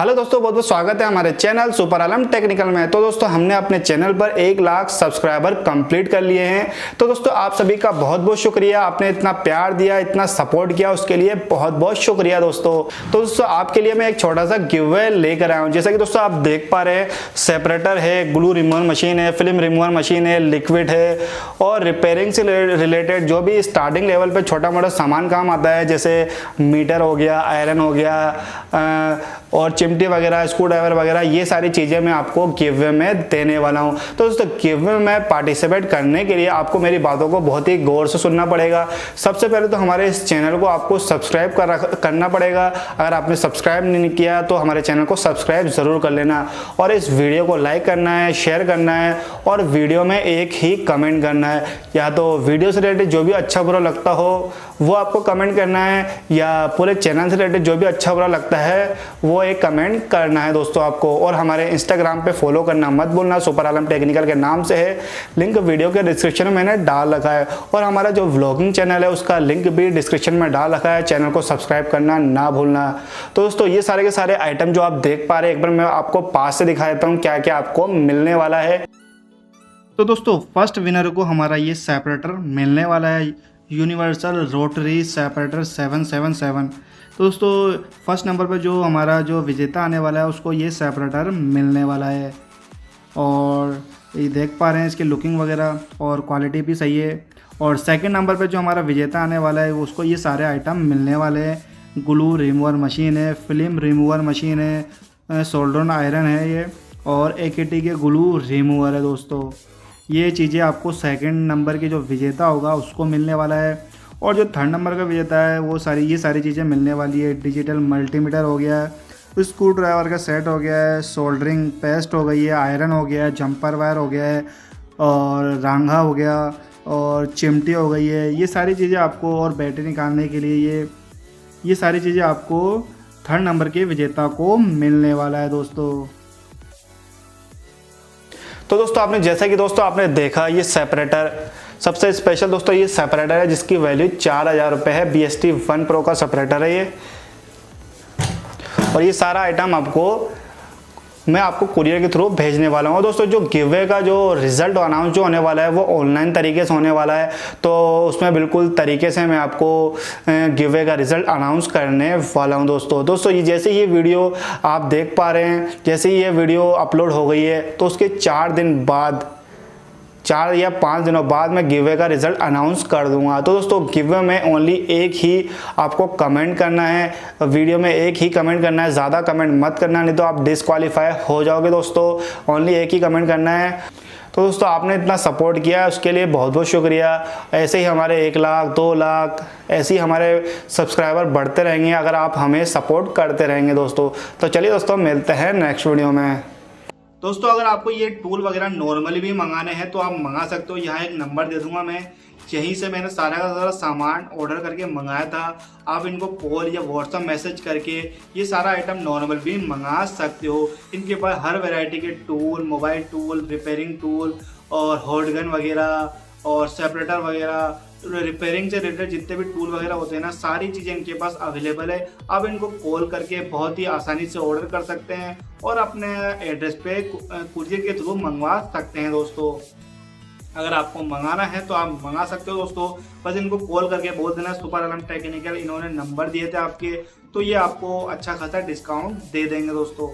Hello दोस्तों, बहुत बहुत स्वागत है हमारे चैनल सुपर आलम टेक्निकल में। तो दोस्तों हमने अपने चैनल पर 1 लाख सब्सक्राइबर कंप्लीट कर लिए हैं। तो दोस्तों आप सभी का बहुत बहुत शुक्रिया, आपने इतना प्यार दिया, इतना सपोर्ट किया, उसके लिए बहुत बहुत शुक्रिया दोस्तों। तो दोस्तों आपके लिए मैं एक छोटा सा गिव अवे लेकर आया हूँ। जैसा कि दोस्तों आप देख पा रहे हैं, सेपरेटर है, ग्लू रिमूवर मशीन है, फिल्म रिमूवर मशीन है, लिक्विड है और रिपेयरिंग से रिलेटेड जो भी स्टार्टिंग लेवल पे छोटा मोटा सामान काम आता है, जैसे मीटर हो गया, आयरन हो गया और चिमटी वगैरह, स्क्रू ड्राइवर वगैरह, ये सारी चीज़ें मैं आपको गिव अवे में देने वाला हूं। तो दोस्तों गिव अवे में पार्टिसिपेट करने के लिए आपको मेरी बातों को बहुत ही गौर से सुनना पड़ेगा। सबसे पहले तो हमारे इस चैनल को आपको सब्सक्राइब करना पड़ेगा। अगर आपने सब्सक्राइब नहीं किया तो हमारे चैनल को सब्सक्राइब ज़रूर कर लेना और इस वीडियो को लाइक करना है, शेयर करना है और वीडियो में एक ही कमेंट करना है। या तो वीडियो से रिलेटेड जो भी अच्छा बुरा लगता हो वो आपको कमेंट करना है, या पूरे चैनल से रिलेटेड जो भी अच्छा बुरा लगता है वो एक कमेंट करना है दोस्तों आपको। और हमारे इंस्टाग्राम पे फॉलो करना मत भूलना, सुपर आलम टेक्निकल के नाम से है। लिंक वीडियो के डिस्क्रिप्शन में मैंने डाल रखा है और हमारा जो व्लॉगिंग चैनल है उसका लिंक भी डिस्क्रिप्शन में डाल रखा है। चैनल को सब्सक्राइब करना ना भूलना। तो दोस्तों ये सारे के सारे आइटम जो आप देख पा रहे हैं, एक बार मैं आपको पास से दिखा देता हूँ क्या क्या आपको मिलने वाला है। तो दोस्तों फर्स्ट विनर को हमारा ये सेपरेटर मिलने वाला है, यूनिवर्सल रोटरी सेपरेटर 777। तो दोस्तों फर्स्ट नंबर पर जो हमारा जो विजेता आने वाला है उसको ये सेपरेटर मिलने वाला है और ये देख पा रहे हैं इसकी लुकिंग वगैरह और क्वालिटी भी सही है। और सेकंड नंबर पर जो हमारा विजेता आने वाला है उसको ये सारे आइटम मिलने वाले हैं। ग्लू रिमूवर मशीन है, फिल्म रिमूवर मशीन है, सोल्डर आयरन है ये और AKT के ग्लू रिमूवर है दोस्तों। ये चीज़ें आपको सेकंड नंबर के जो विजेता होगा उसको मिलने वाला है। और जो थर्ड नंबर का विजेता है वो ये सारी चीज़ें मिलने वाली है। डिजिटल मल्टीमीटर हो गया है, स्क्रू ड्राइवर का सेट हो गया है, सोल्डरिंग पेस्ट हो गई है, आयरन हो गया है, जंपर वायर हो गया है और रांगा हो गया और चिमटी हो गई है। ये सारी चीज़ें आपको, और बैटरी निकालने के लिए ये सारी चीज़ें आपको थर्ड नंबर के विजेता को मिलने वाला है दोस्तों। तो दोस्तों आपने जैसा कि दोस्तों आपने देखा, ये सेपरेटर सबसे स्पेशल दोस्तों ये सेपरेटर है जिसकी वैल्यू 4000 रुपये है। BST 1 Pro का सेपरेटर है ये। और ये सारा आइटम मैं आपको कुरियर के थ्रू भेजने वाला हूँ। दोस्तों जो गिव अवे का जो रिजल्ट अनाउंस जो होने वाला है वो ऑनलाइन तरीके से होने वाला है। तो उसमें बिल्कुल तरीके से मैं आपको गिव अवे का रिजल्ट अनाउंस करने वाला हूँ दोस्तों ये जैसे ये वीडियो आप देख पा रहे हैं, जैसे ये वीडियो अपलोड हो गई है तो उसके 4 दिन बाद, 4 या 5 दिनों बाद मैं गिव अवे का रिजल्ट अनाउंस कर दूंगा। तो दोस्तों गिव अवे में ओनली एक ही आपको कमेंट करना है, वीडियो में एक ही कमेंट करना है, ज़्यादा कमेंट मत करना नहीं तो आप डिस्क्वालीफाई हो जाओगे दोस्तों। ओनली एक ही कमेंट करना है। तो दोस्तों आपने इतना सपोर्ट किया उसके लिए बहुत बहुत शुक्रिया। ऐसे ही हमारे 1 लाख 2 लाख ऐसे ही हमारे सब्सक्राइबर बढ़ते रहेंगे अगर आप हमें सपोर्ट करते रहेंगे दोस्तों। तो चलिए दोस्तों मिलते हैं नेक्स्ट वीडियो में। दोस्तों अगर आपको ये टूल वगैरह नॉर्मली भी मंगाने हैं तो आप मंगा सकते हो। यहाँ एक नंबर दे दूंगा मैं, यहीं से मैंने सारा का सारा सामान ऑर्डर करके मंगाया था। आप इनको कॉल या व्हाट्सएप मैसेज करके ये सारा आइटम नॉर्मल भी मंगा सकते हो। इनके पास हर वैरायटी के tool, mobile tool, repairing tool और हॉट गन वगैरह और सेपरेटर वगैरह, रिपेयरिंग से रिलेटेड जितने भी टूल वगैरह होते हैं ना, सारी चीज़ें इनके पास अवेलेबल है। आप इनको कॉल करके बहुत ही आसानी से ऑर्डर कर सकते हैं और अपने एड्रेस पे कुरियर के थ्रू मंगवा सकते हैं दोस्तों। अगर आपको मंगाना है तो आप मंगा सकते हो दोस्तों। बस इनको कॉल करके बोल देना सुपर आलम टेक्निकल, इन्होंने नंबर दिए थे आपके, तो ये आपको अच्छा खासा डिस्काउंट दे देंगे दोस्तों।